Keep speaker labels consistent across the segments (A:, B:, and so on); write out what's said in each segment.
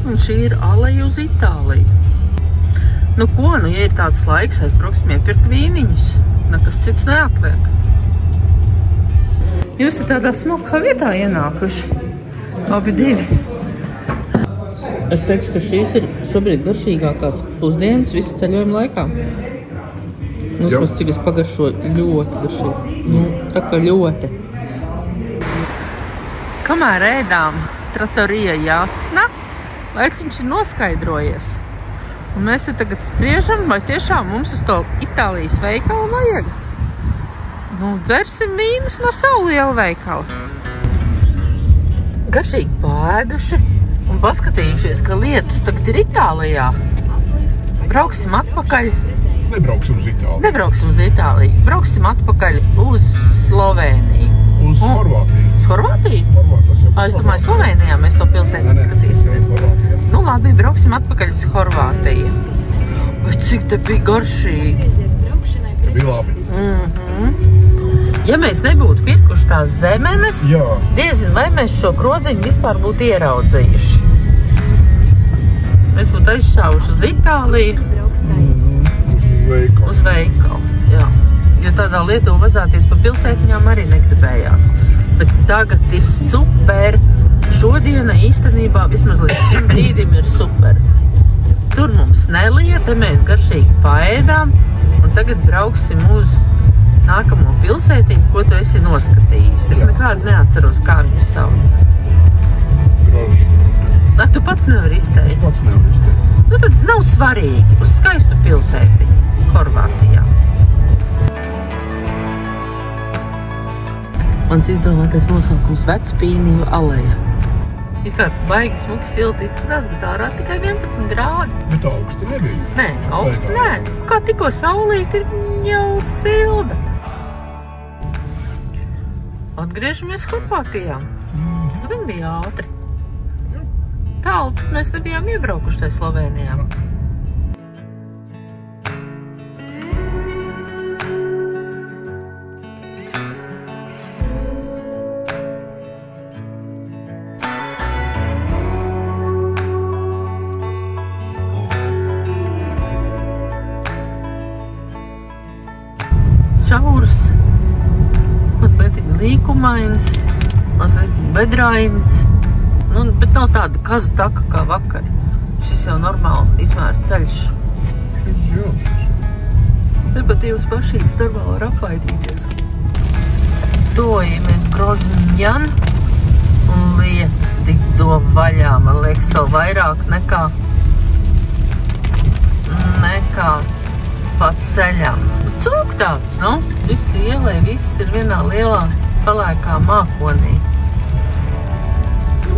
A: un šī ir aleja uz Itāliju. Nu ko, nu, ja ir tāds laiks, aizbrauksim iepirkt vīniņus. Nekas cits neatliek. Jūs te tādā smalkā vietā ienākuši. Abi divi. Es teikšu, ka šīs ir šobrīd garšīgākās pusdienas visu ceļojumu laikā. Nu, cik es pagaršoju, ļoti garšīgi. Nu, tā kā ļoti. Kamēr ēdām Trattoria Jasna, laiciņš ir noskaidrojies. Un mēs te tagad spriežam, vai tiešām mums uz to Itālijas veikalu vajag. Nu, dzersim vīnus no savu lielu veikalu. Garšīgi pāēduši un paskatījušies, ka lietus tagad ir Itālijā. Brauksim atpakaļ.
B: Nebrauksim uz Itāliju.
A: Nebrauksim uz Itāliju. Brauksim atpakaļ uz Slovēniju.
B: Uz Horvātiju.
A: Uz Horvātiju?
B: Horvātijas,
A: Es domāju, Slovēnijā mēs to pilsētu skatīsimies. Nu labi, brauksim atpakaļ uz Horvātiju. Vai cik te bija garšīgi?
B: Te bija labi.
A: Ja mēs nebūtu pirkuši tās zemenes,
B: Jā.
A: diezin vai mēs šo krodziņu vispār būtu ieraudzījuši. Mēs būtu aizšāvuši uz Itāliju. Uz veikalu, jā. Jo tādā Lietuvu vazāties pa pilsētiņām arī negribējās. Bet tagad ir super. Šodiena īstenībā vismaz līdz šim brīdim ir super. Tur mums nelija, te mēs garšīgi paēdām. Un tagad brauksim uz nākamo pilsētiņu, ko tu esi noskatījis. Es nekādu neatceros, kā viņu sauc.
B: Grožņa.
A: Tu pats nevar izteikt.
B: Es pats nevar izteikt.
A: Nu tad nav svarīgi. Uz skaistu pilsētiņu Horvātijā. Mans izdomātais nosaukums Vecpīniju aleja. Ir kā baigi smuki silti izskatās, bet ārā tikai 11 grādi.
B: Bet augsti nebija.
A: Nē, augsti nē. Kā tikko saulīt ir jau silda. Atgriežamies Horvātijā. Tas gan bija ātri. Tālu tad mēs nebijām iebraukuši tajā Slovēnijā. Šaurs, mazliet līkumains, mazliet bedrains. Nu, bet nav tāda kazu taka kā vakar. Šis jau normāli izmēra ceļš.
B: Šis.
A: Te pat jūs pašītas darbā var apaidīties. Dojamies Grožņan un lietas tik do vaļā. Man liekas, vēl vairāk nekā pa ceļam. Cūk tāds, nu? Visi ielai, viss ir vienā lielā palēkā mākonī.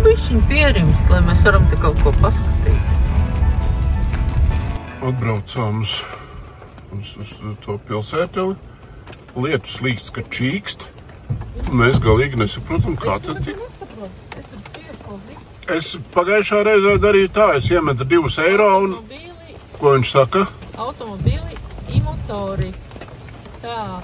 A: Bišķiņ pierimst, lai mēs varam te kaut ko paskatīt.
B: Atbraucām uz to pilsēteli. Lietus līkst, ka čīkst. Mēs galīgi nesaprotam, kā tad ir. Es pagājušā reizē darīju tā, es iemetu 2 eiro un... Ko viņš saka?
A: Automobili I motori. Tā,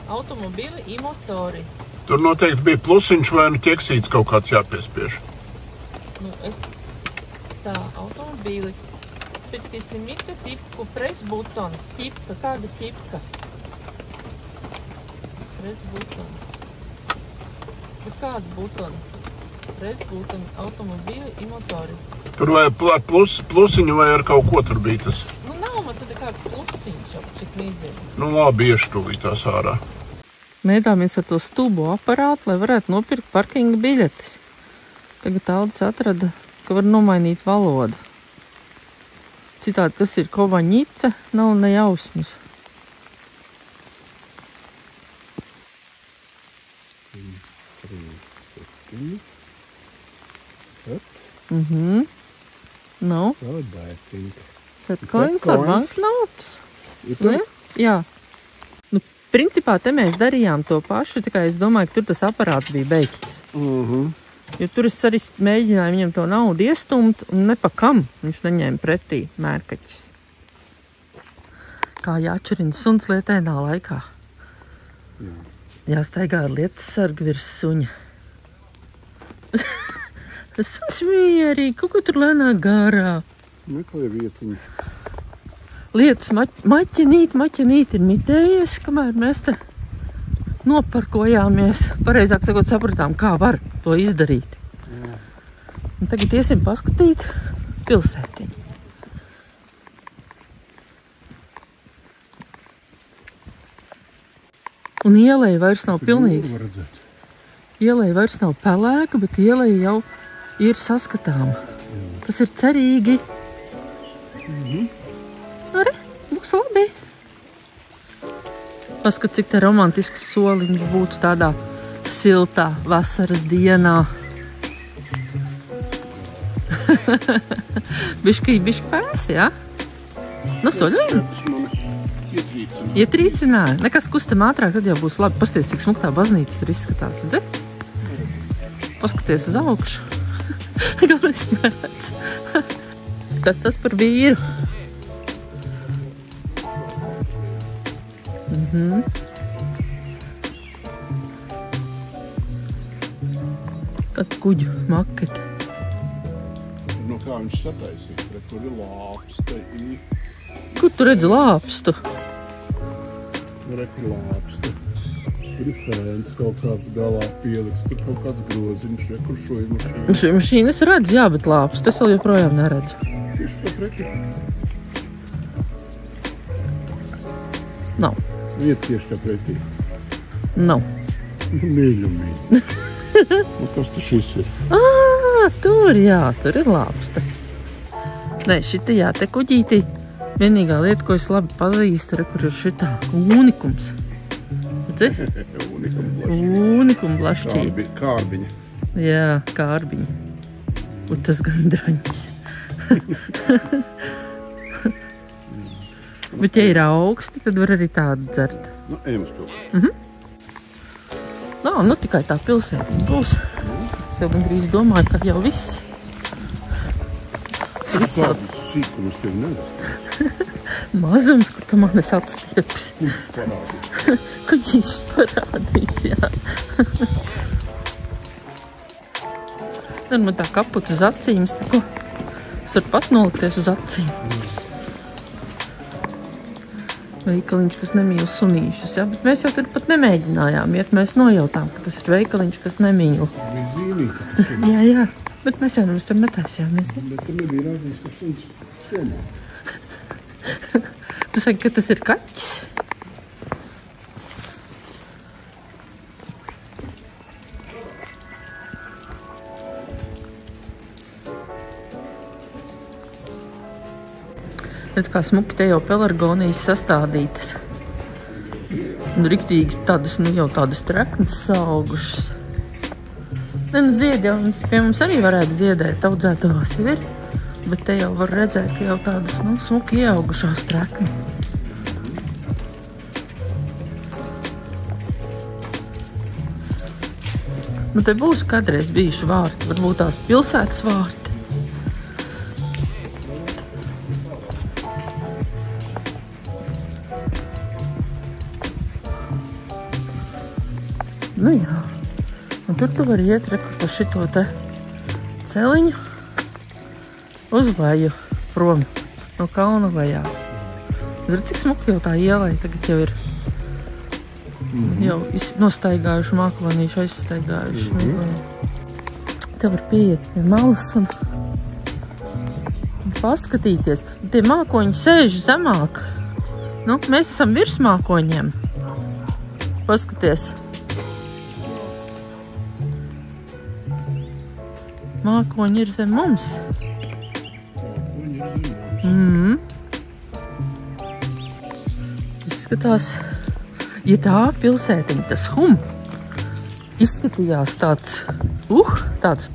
A: Automobili I motori.
B: Tur noteikti bija plusiņš vai nu ķeksīts kaut kāds jāpiespiež.
A: Nu, tā, automobili. Підписимите типку прес-бутон. Типка, kāda tipka? Press-button. Bet kāda butona? Press-button, automobili I motori.
B: Tur vai ar plusiņu vai ar kaut ko tur bija tas?
A: Nu, nav man tad kāds plusiņš, šik mīzēm.
B: Nu, labi, ieštulīt tās ārā.
A: Mēdāmies ar to stūbo aparātu, lai varētu nopirkt parkinga biļetes. Tagad Aldis atrada, ka var nomainīt valodu. Citādi, kas ir Kovaņice, nav ne jausmas. No. Tad coins ar banknotes. Ne? Jā. Nu, principā te mēs darījām to pašu, tikai es domāju, ka tur tas aparāts bija beigts. Jo tur es arī mēģināju viņam to naudu iestumt, un nepakam viņš neņēma pretī mērkaķis. Kā jāčurina suns lietēnā laikā. Jāstaigā ar lietus sargu virs suņa. Suns mierīgi, kaut ko tur lēnāk garā.
B: Meklē vietiņu.
A: Lietus maķenīt ir mitējies, kamēr mēs te noparkojāmies. Pareizāk sakot, sapratām, kā var to izdarīt. Un tagad iesim paskatīt pilsētiņu. Un ieleja vairs nav pilnīgi. Ieleja vairs nav pelēka, bet ieleja jau ir saskatāma. Tas ir cerīgi. Arī, būs labi. Paskat, cik te romantisks soliņš būtu tādā siltā vasaras dienā. Bišķi pēsi, jā? Nu, soļojam? Ietrīcināja. Nekas kustam ātrāk, tad jau būs labi. Pasties, cik smuktā baznīca tur izskatās, redzi? Paskaties uz augšu. Galvenais neredz. Kas tas par vīru? Tad kuģu makete.
B: No kā viņš sataisīja, bet tur ir lāpsta.
A: Kur tu redzi lāpstu?
B: Reku lāpsta. Tur ir fēns kaut kāds galā pieliks, tur kaut kāds groziņš, kur šo ir mašīna.
A: Šo mašīnu es redzu, jā, bet lāpstu es vēl joprojām neredzu.
B: Tieši tā preti.
A: Nav.
B: Iet tieši tā pretī.
A: Nav.
B: Mīļu. Nu, kas tas šis ir?
A: Tur, jā, tur ir lāpsta. Nē, šita, jā, te kuģītī. Vienīgā lieta, ko es labi pazīstu, kur ir šitā unikums. Redzi? Unikum blašķīt.
B: Kārbiņa.
A: Jā, kārbiņa. Un tas gan draņķis. Bet, ja ir augsti, tad var arī tādu dzert.
B: Nu, ejam uz pilsētu.
A: Nu, tikai tā pilsētiņa būs. Es jau gandrīz domāju, ka jau viss.
B: Kādu sīkumus tev nerast?
A: Mazums, kur tu man esi atstieps.
B: Parādīt.
A: Kuģis parādīt, jā. Tad man tā kaputs uz acīm, neko. Es varu pat nolikties uz acīm. Veikaliņš, kas nemīl sunīšus, jā, bet mēs jau tur pat nemēģinājām iet. Mēs nojautām, ka tas ir veikaliņš, kas nemīl.
B: Bija zīmīgi.
A: Jā, bet mēs jau nemaz tur netaisījāmies.
B: Bet tur nebija rādījis, ka suns somā.
A: Tu saki, ka tas ir kaķis? Redz, kā smuki te jau pelargonijas sastādītas. Un riktīgi tādas, nu jau tādas treknas saugušas. Ne, nu zied jau, pie mums arī varētu ziedēt, audzētavās jau ir. Bet te jau var redzēt, ka jau tādas, nu, smuki ieaugušās trekni. Nu, te būs kādreiz bijuši vārti, varbūt tās pilsētas vārti. Nu jā, un tur tu vari iet pa šito te celiņu uz leju, prom no kalna lejā. Tur cik smuki jau tā ielai tagad jau ir jau nostaigājuši mākonīši, aizstaigājuši. Te var pieiet pie malas un paskatīties. Tie mākoņi sēž zemāk. Nu, mēs esam virs mākoņiem. Paskaties. Mākoņi ir zem mums. Izskatās, ja tā pilsētiņa, tas izskatījās tāds, tāds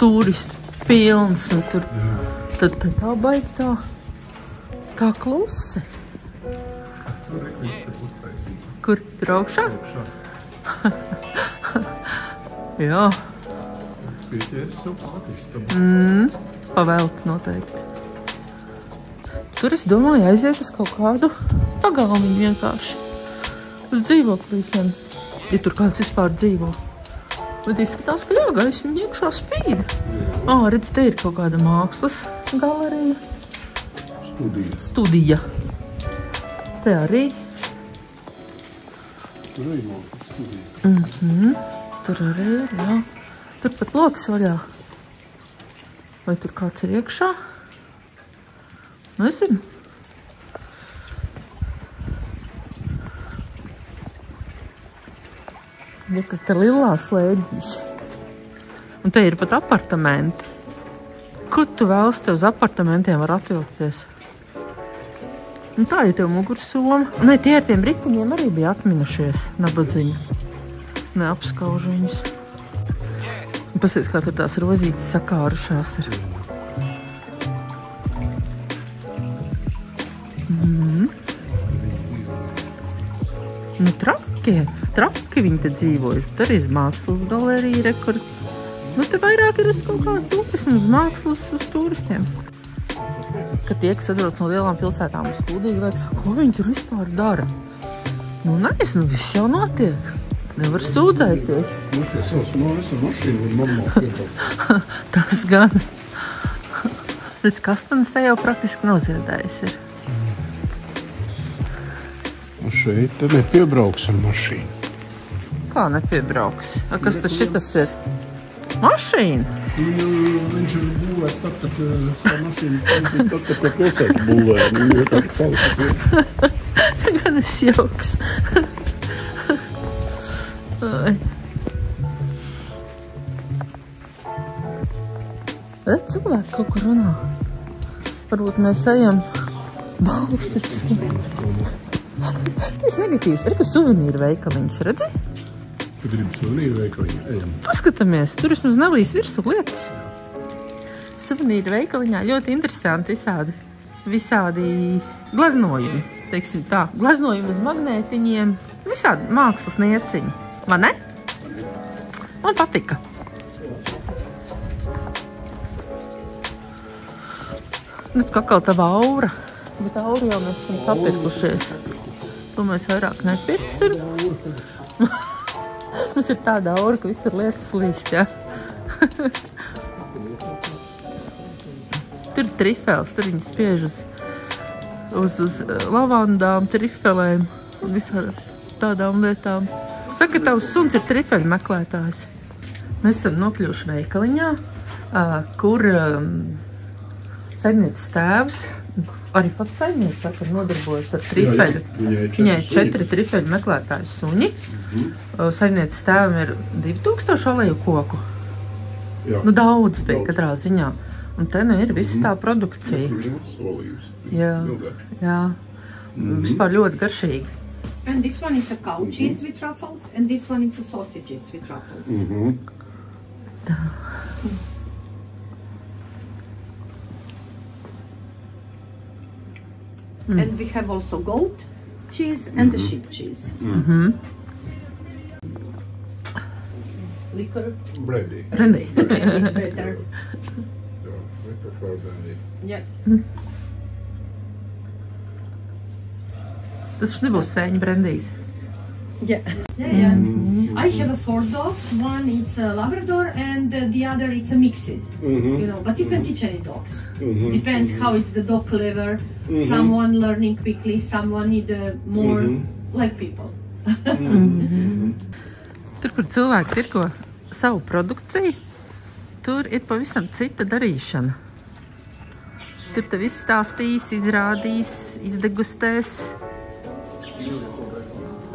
A: turistu pilns, un tur, tad tā baigi tā klusi. Kur? Tur augšā? Jā. Pavēlti noteikti. Tur es domāju aiziet uz kaut kādu pagalmiņu vienkārši. Uz dzīvoklīšiem. Ja tur kāds vispār dzīvo. Bet izskatās, ka jā, gaismiņa iekšā spīd. Redz, te ir kaut kāda mākslas galerija. Studija. Te arī.
B: Tur arī mākslas studija.
A: Tur arī ir, jā. Tur pat loks vaļā. Vai tur kāds ir iekšā? Nezinu. Te lilā slēdzīši. Un te ir pat apartamenti. Kur tu vēlas te uz apartamentiem var atvilkties? Un tā ir tev mugursoma. Nē, tie ar tiem ritiņiem arī bija atminušies. Nabadziņa. Neapskaužu viņus. Un pasies, kā tur tās rozītes sakārušās ir. Nu, traki viņi te dzīvoja. Tur ir mākslas galerija, rekord. Nu, te vairāk ir uz kaut kādu turismu, uz mākslas, uz turistiem. Kad tie, kas atrodas no lielām pilsētām, uz Studiju, liekas, ko viņi tur vispār dara? Nu, nezinu, viss jau notiek. Nevar sūdzēties.
B: Nu, tie savas mājas ar mašīnu un normāli piebraukt.
A: Tas gan. Redz, kastanas te jau praktiski noziedējis ir.
B: Un šeit te nepiebrauks ar mašīnu.
A: Kā nepiebrauks? Kas tas šitas ir? Mašīna?
B: Viņš ir būvēts tad, kad tā mašīna pa pilsētu būvēja. Viņa vienkārši palika.
A: Tā gan es jauks. Redz, cilvēki kaut kur runā. Varbūt mēs ejam balstis. Tas negatīvs. Ir, ka suvenīru veikaliņš, redzi?
B: Tu gribi suvenīru veikaliņu? Ejam.
A: Paskatāmies, tur vismaz nelīs virsū lietas. Suvenīru veikaliņā ļoti interesanti visādi glaznojumi. Teiksim tā, glaznojumi uz magnētiņiem, visādi mākslas nieciņi. Vai ne? Man patika. Redz, kā atkal tava aura. Bet aura jau mēs esam sapirkušies. To mēs vairāk nepirksim. Mums ir tāda aura, ka visur lietas līst, jā. Tur ir trifels, tur viņi spiež uz lavandām, trifelēm un visādām tādām lietām. Saka, ka tavs suns ir trifeļu meklētājs. Mēs esam nokļuvuši veikaliņā, kur saimnieces tēvs, arī pats saimnieks, saka, nodarbojas ar trifeļu. Viņai ir 4 trifeļu meklētāju suņi. Saimnieces tēvam ir 2000 oleju koku. Nu, daudz bija katrā ziņā. Un te nu ir visa tā produkcija. Jā. Vispār ļoti garšīgi.
C: And this one is a cow cheese with truffles, and this one is a sausages with truffles. And we have also goat cheese and the sheep cheese. Liquor.
B: Brandy.
A: Brandy.
C: It's better.
B: I prefer brandy.
C: Yeah.
A: Tas nebūs sēņu brandīs.
C: Yeah. I have 4 dogs. One is a Labrador, and the other it's a mixed. You know, but you can teach any dogs. Depends how it's the dog clever. Someone learning quickly, someone need more like people.
A: Tur, kur cilvēki tirgo savu produkciju, tur ir pavisam cita darīšana. Tur te viss stāstīs, izrādīs, izdegustēs.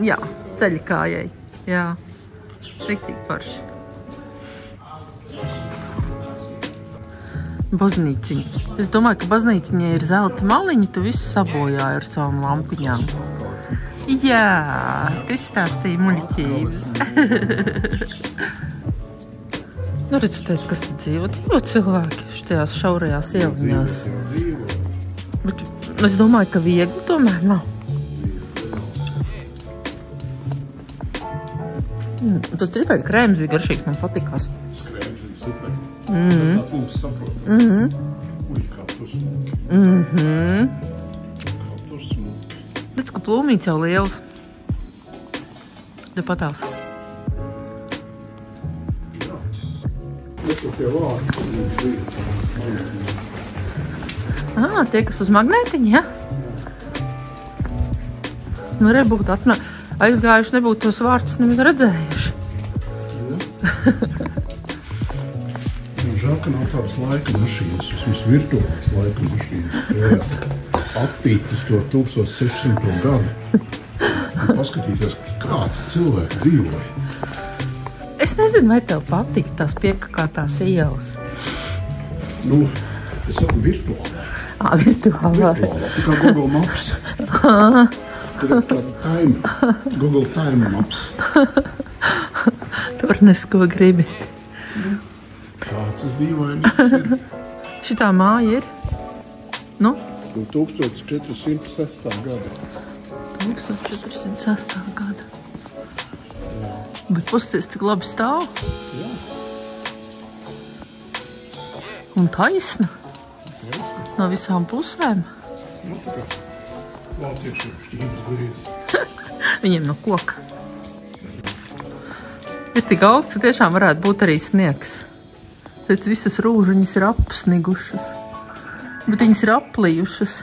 A: Jā, ceļa kājai. Jā, riktīgi forši. Baznīciņa. Es domāju, ka baznīciņai ir zelta maliņa, tu visu sabojāji ar savām lampiņām. Jā, tu izstāstīji muļķības. Nu, redz, tu teici, kas te dzīvo? Dzīvo cilvēki šitajās šaurajās ieliņās. Bet es domāju, ka viegli tomēr nav. Tas trifeļu krēms bija garšīgs, man patikās.
B: Tas krēms bija super. Tāds mums saprot. Ui, kā tur smuki. Kā tur smuki.
A: Redz, ka plūmīts jau liels. Ja patās.
B: tie vārki.
A: Tie, kas uz magnētiņa, ja? Nu, būtu aizgājuši, nebūtu tos vārtus nemaz redzējuši.
B: Žēl, ka nav tādas laika mašīnas, vismaz virtuālas laika mašīnas, attītas to 1600. gadu. Un paskatīties, kādi cilvēki dzīvoja.
A: Es nezinu, vai tev patīk tās piekakātās ielas.
B: Nu, es saku virtuālā.
A: Virtuālā.
B: Tā kā Google Maps. Google Time Maps.
A: Tur nesko gribi.
B: Kāds es dīvainīgs ir?
A: Šitā māja ir? Nu?
B: 1406. gada.
A: 1406. gada. Bet pasties, cik labi stāv.
B: Jā.
A: Un taisna. No visām pusēm.
B: Nu, tā kā vāciešiem šķības griezes.
A: Viņiem no koka. Ir tik augsts, ka tiešām varētu būt arī sniegs. Tāpēc visas rūžiņas ir apsnigušas. Bet viņas ir aplijušas.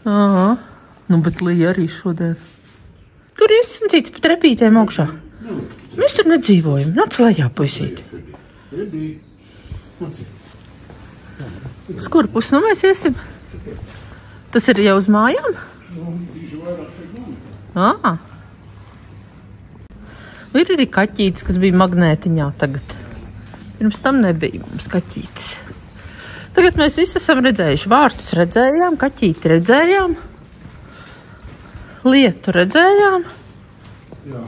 A: Aha. Nu, bet lija arī šodien. Tur iesancīts pa trepītēm augšā. Mēs tur nedzīvojam. Nāc lejā, puisīti. Uz kuru pusi nu mēs iesim? Tas ir jau uz mājām? Ir arī kaķītis, kas bija magnētiņā tagad. Pirms tam nebija mums kaķītis. Tagad mēs visi esam redzējuši. Vārtus redzējām, kaķīti redzējām. Lietu redzējām.
B: Jā.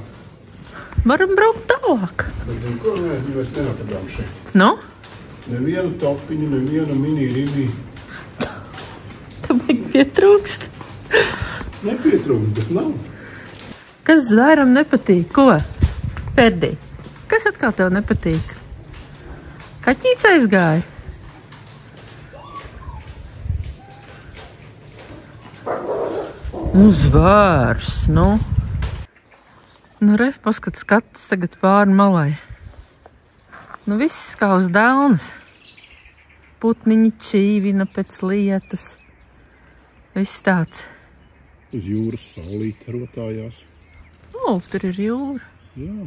A: Varam braukt tālāk.
B: Tad zinu, ko mēs neatradām šeit?
A: Nu?
B: Nevienu topiņu, nevienu mini-ribī.
A: Tāpēc pietrūkst.
B: Nepietrūkst, bet nav.
A: Kas zvēram nepatīk? Ko? Perdī. Kas atkal tev nepatīk? Kaķīts aizgāja? Zvērs, nu. Nu, re, paskat skats tagad pāri malai. Nu, viss kā uz delnas. Putniņi čīvina pēc lietas. Viss tāds.
B: Uz jūras saulīte rotājās.
A: Lūk, tur ir jūra.
B: Jā.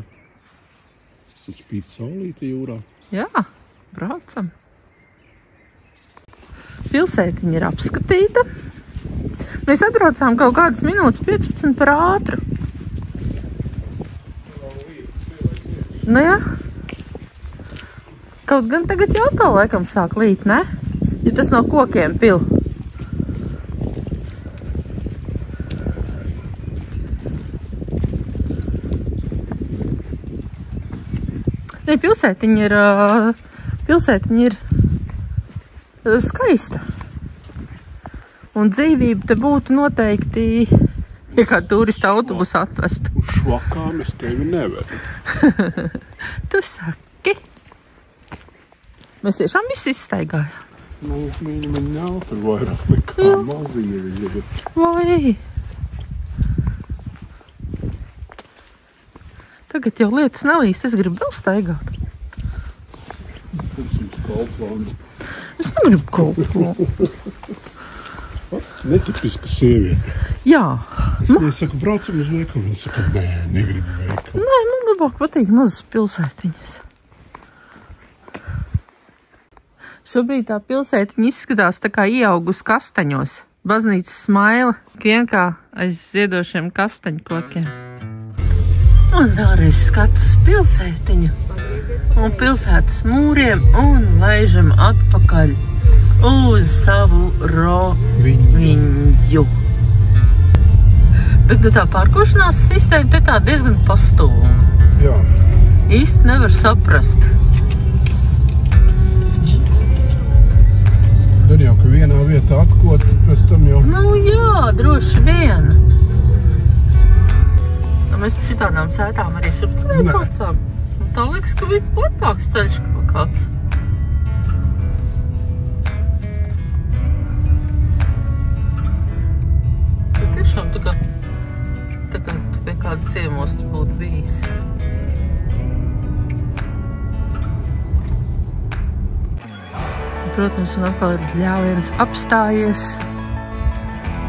B: Un spīd saulīte jūrā.
A: Jā, braucam. Pilsētiņa ir apskatīta. Mēs atbraucām kaut kādas minūtes 15 par ātru. Nu jā. Kaut gan tagad jau atkal laikam sāk līt, ne? Ja tas no kokiem pil. Ne, pilsētiņa ir skaista. Un dzīvība te būtu noteikti, ja kā turista autobusu atvest.
B: Uz švakām es tevi nevedu.
A: Tu saki. Mēs tiešām visi izstaigājām.
B: Nu, viņi nav tur vairāk nekā mazie viņi ir.
A: Vai? Tagad jau lietas nelīst, es gribu vēl staigāt. Es negribu kalplonu.
B: Netipiska sieviete.
A: Jā.
B: Es saku, braucam uz veikalu. Es saku, nē, negribu veikalu.
A: Nē, man labāk patīk mazas pilsētiņas. Šobrīd tā pilsētiņa izskatās tā kā ieaugus kastaņos. Baznīcas smaila, vien kā aiz ziedošiem kastaņu kokiem. Un vēlreiz skats uz pilsētiņu. Un pilsētas mūriem un laižam atpakaļ uz savu roviņu. Bet nu tā pārkošanās sistēma te tā diezgan pastūma.
B: Jā.
A: Īsti nevar saprast.
B: Gan jau, ka vienā vietā atkot, pēc tam jau...
A: Nu jā, droši vien. Nu, mēs pa šitādām sētām arī šur ceļu kācām. Tā liekas, ka bija platāks ceļš kā kāds. Tā tiešām tā kā pie kāda ciemos tu būtu bijis. Protams, un atkal ir bļāviens apstājies,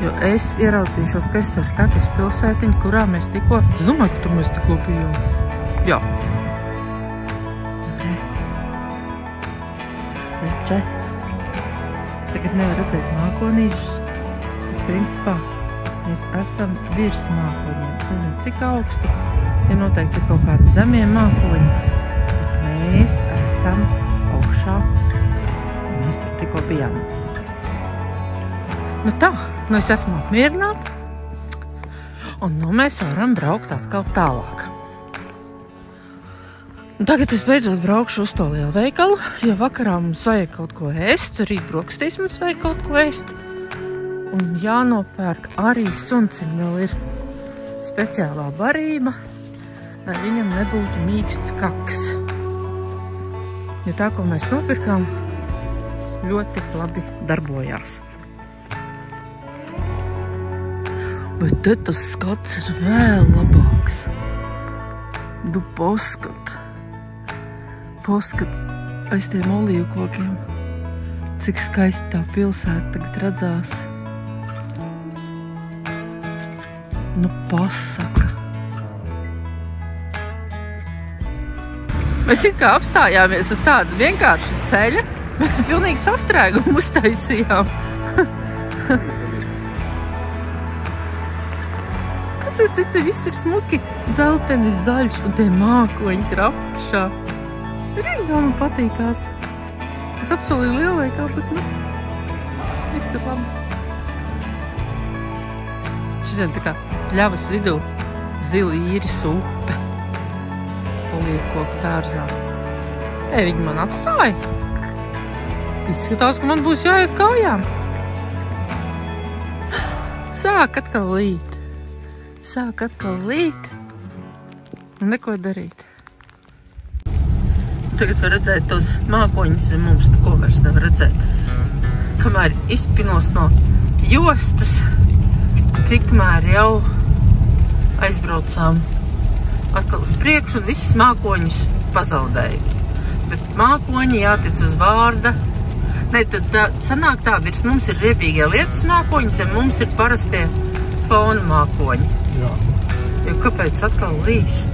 A: jo es ieraudzīju šo skaisto skatus pilsētiņu, kurā mēs tikko, es domāju, ka tur mēs tikko bijām. Jā. Reče. Tagad nevar redzēt mākonīšus. Principā mēs esam virs mākoņiem. Es nezinu, cik augstu. Ja noteikti ir kaut kādi zemie mākoņi. Bet mēs esam augšā. Mēs tur tikko bijām. Nu tā, nu es esmu apmierināta. Un nu mēs varam braukt atkal tālāk. Un tagad es beidzot braukšu uz to lielu veikalu, jo vakarā mums vajag kaut ko ēst, rīt brokastīs mums vajag kaut ko ēst. Un jānopērk arī suncim vēl ir speciālā barība, lai viņam nebūtu mīksts kaks. Jo tā, ko mēs nopirkām, ļoti labi darbojās. Bet te tas skats ir vēl labāks. Du poskat aiz tiem olīvu kokiem. Cik skaisti tā pilsēta tagad redzās. Nu, pasaka. Mēs it kā apstājāmies uz tādu vienkāršu ceļa, bet pilnīgi sastrēgumu uztaisījām. Kas es te viss ir smuki, dzelteni zaļš un tie mākoņi tur apakšā. Rīgā man patīkās. Es apsolīju lielveikalu, bet nu, viss ir labi. Šitien tā kā ļavas vidū zili īris upe. Olīvu koku dārzā. Viņi man atstāja. Izskatās, ka man būs jāiet kājām. Sāk atkal līt. Un neko darīt. Tagad var redzēt tos mākoņus zem mums, neko vairs nevar redzēt. Kamēr izpinos no jostas, tikmēr jau aizbraucām atkal uz priekšu un visas mākoņus pazaudēju. Bet mākoņi jātic uz vārda. Ne, tad sanāk tā, virs mums ir riebīgie lietus mākoņi, zem mums ir parastie fona mākoņi.
B: Jā.
A: Jo kāpēc atkal līst?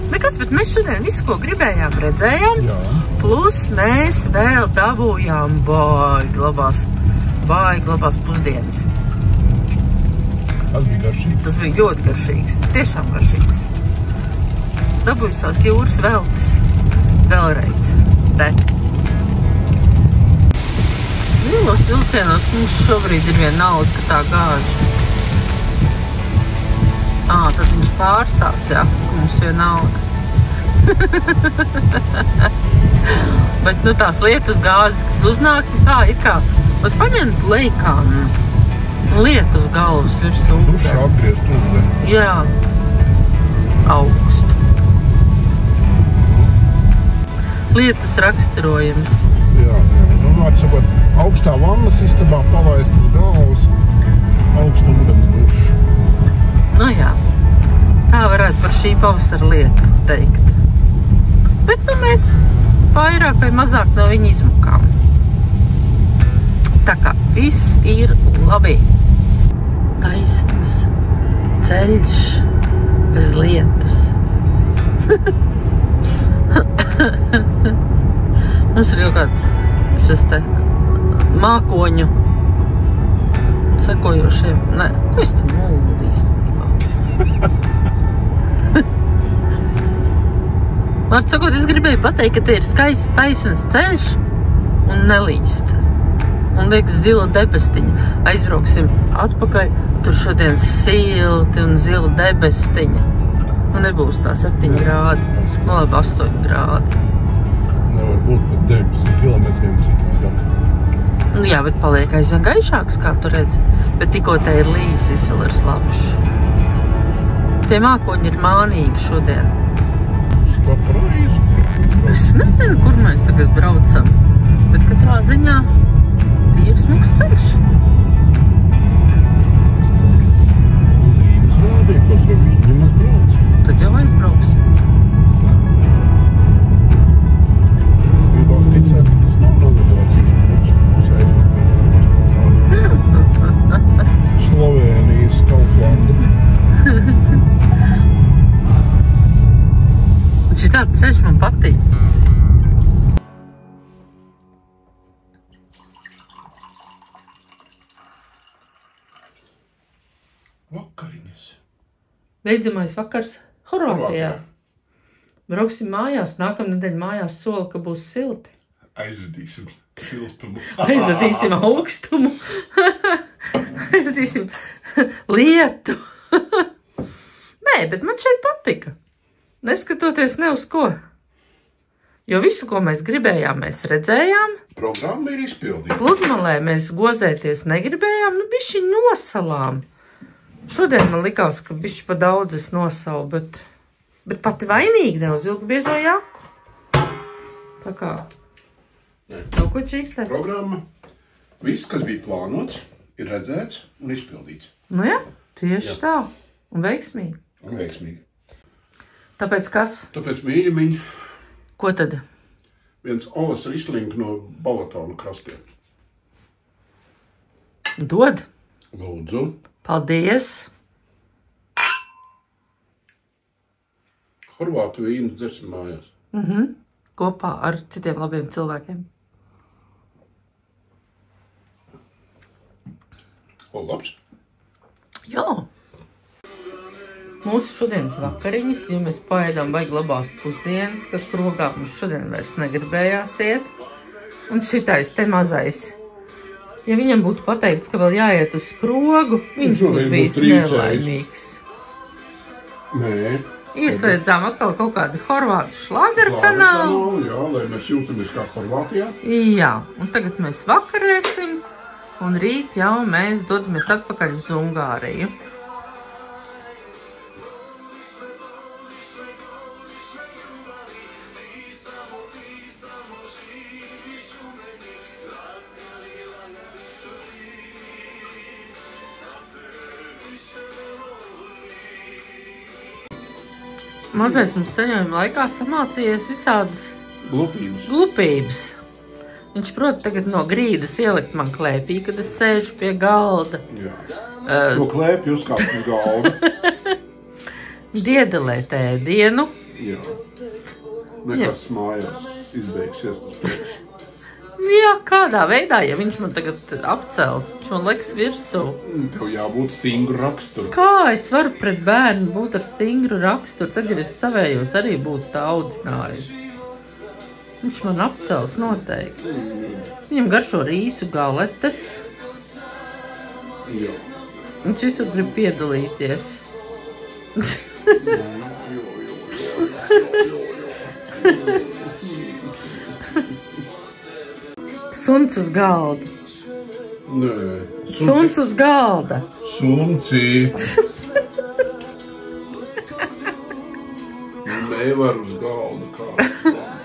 A: Nekas, bet mēs šodien visu, ko gribējām, redzējām.
B: Jā.
A: Plus mēs vēl dabūjām baigi labās pusdienas.
B: Tas bija garšīgs.
A: Tas bija ļoti garšīgs, tiešām garšīgs. Dabūju savas jūras veltes. Vēlreiz. Te. Lielos vilcienos mums šobrīd ir vienalga, ka tā gāž. Tad viņš pārstāvs, jā, ka mums vienalga. Bet, nu, tās lietus gāzes, kad uznāk, tā ir kā, bet paņemt leikānu un lietus galvas virs ūdeni.
B: Duša apgriezt ūdeni.
A: Jā, augstu. Lietus raksturojums.
B: Jā. Nu, atsakot, augstā vannas istabā palaist uz galvas, augstu ūdens dušu.
A: Nu jā, tā varētu par šī pavasara lietu teikt. Bet nu mēs vairāk vai mazāk no viņa izmukām. Tā kā viss ir labi. Taisns ceļš bez lietus. Mums ir jau kāds šis te mākoņu sekojošiem. Nē, ko es te mūlu īstenībā? Vārds sakot, es gribēju pateikt, ka te ir skaists taisns ceļš un nelīst. Un liekas zila debestiņa. Aizbrauksim atpakaļ, tur šodien silti un zila debestiņa. Nu nebūs tā 7 grādi, nu labi 8 grādi.
B: Nevar būt pēc 19 kilometriem citādāk.
A: Nu jā, bet paliek aizvien gaišāks, kā tu redzi. Bet tikko te ir līs, viss vēl ir slapš. Tie mākoņi ir mānīgi šodien.
B: Stapreiz.
A: Es nezinu, kur mēs tagad braucam, bet katrā ziņā tīrs smuks ceļš.
B: Uz Rīgas rādīja, pēc Ravīņi mēs braucam.
A: Tad jau aizbrauksim.
B: Vakariņas.
A: Beidzamais vakars Horvātijā. Brauksim mājās. Nākamnedēļ mājās sola, ka būs silti.
B: Aizvedīsim siltumu.
A: Aizvedīsim augstumu. Aizvedīsim lietu. Nē, bet man šeit patika. Neskatoties ne uz ko. Jo visu, ko mēs gribējām, mēs redzējām.
B: Programma ir izpildīta.
A: Pludmalē mēs gozēties negribējām, nu bišķi nosalām. Šodien man likās, ka bišķi pa daudz es nosalu, bet pati vainīgi neuzvilku biezo jaku. Tā kā, nav ko čīkstēt.
B: Programma, viss, kas bija plānots, ir redzēts un izpildīts.
A: Nu jā, tieši tā. Un veiksmīgi.
B: Un veiksmīgi.
A: Tāpēc kas?
B: Tāpēc, mīļumiņi,
A: Ko tad?
B: viens olas rislink no Balatona krastiem.
A: Dod.
B: Lūdzu.
A: Paldies.
B: Horvātu vīnu dzersim mājās.
A: Kopā ar citiem labiem cilvēkiem.
B: O, labs.
A: Jā. Mūsu šodienas vakariņas, jo mēs paēdām baigi labās pusdienas, ka krogā mums šodien vairs negribējās iet. Un šitais te mazais. Ja viņam būtu pateikts, ka vēl jāiet uz krogu, viņš būtu bijis nelaimīgs.
B: Nē.
A: Ieslēdzām atkal kaut kādu horvātu šlāgeru kanālu.
B: Jā, lai mēs jūtamies kā Horvātijā.
A: Jā, un tagad mēs vakarēsim, un rīt jau mēs dodamies atpakaļ uz Ungāriju. Mazais mums ceļojuma laikā samācījies visādas glupības. Viņš prot tagad no grīdas ielikt man klēpī, kad es sēžu pie galda.
B: Jā. No klēpī uzkāpt uz galda.
A: Diedelēt ēdienu.
B: Jā. Nekas mājās izbeigsies tas priekš.
A: Jā, kādā veidā, ja viņš man tagad apcels, viņš man liks virsū.
B: Tev jābūt stingru raksturu.
A: Kā es varu pret bērnu būt ar stingru raksturu, tad, ja es savējos arī būtu tā audzinājusi. Viņš man apcels noteikti. Viņam garšo rīsu galetes.
B: Jā.
A: Viņš visur grib piedalīties. Suns uz galda.
B: Nē.
A: Suns uz galda.
B: Sunci. Nevar uz galda kāpt.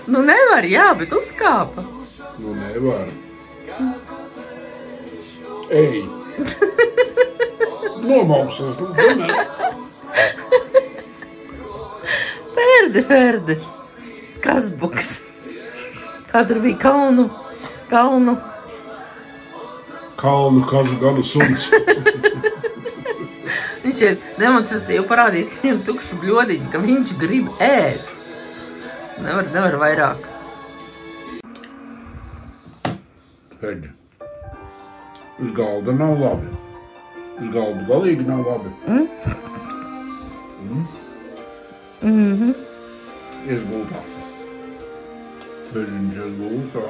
A: Nu nevar, jā, bet uzkāpa.
B: Nu nevar. Ej. Nomauksies, nu domē.
A: Ferdi. Kasbuks. Kā tur bija kalnu.
B: Kalnu kazu gana suns.
A: Viņš ir demonstratīvi parādīt, ka viņam tukšu bļodiņu, ka viņš grib ēst. Nevar vairāk.
B: Pēļ. Uz galda nav labi. Uz galda galīgi nav labi. Ies gultā. Pēļiņš ies gultā.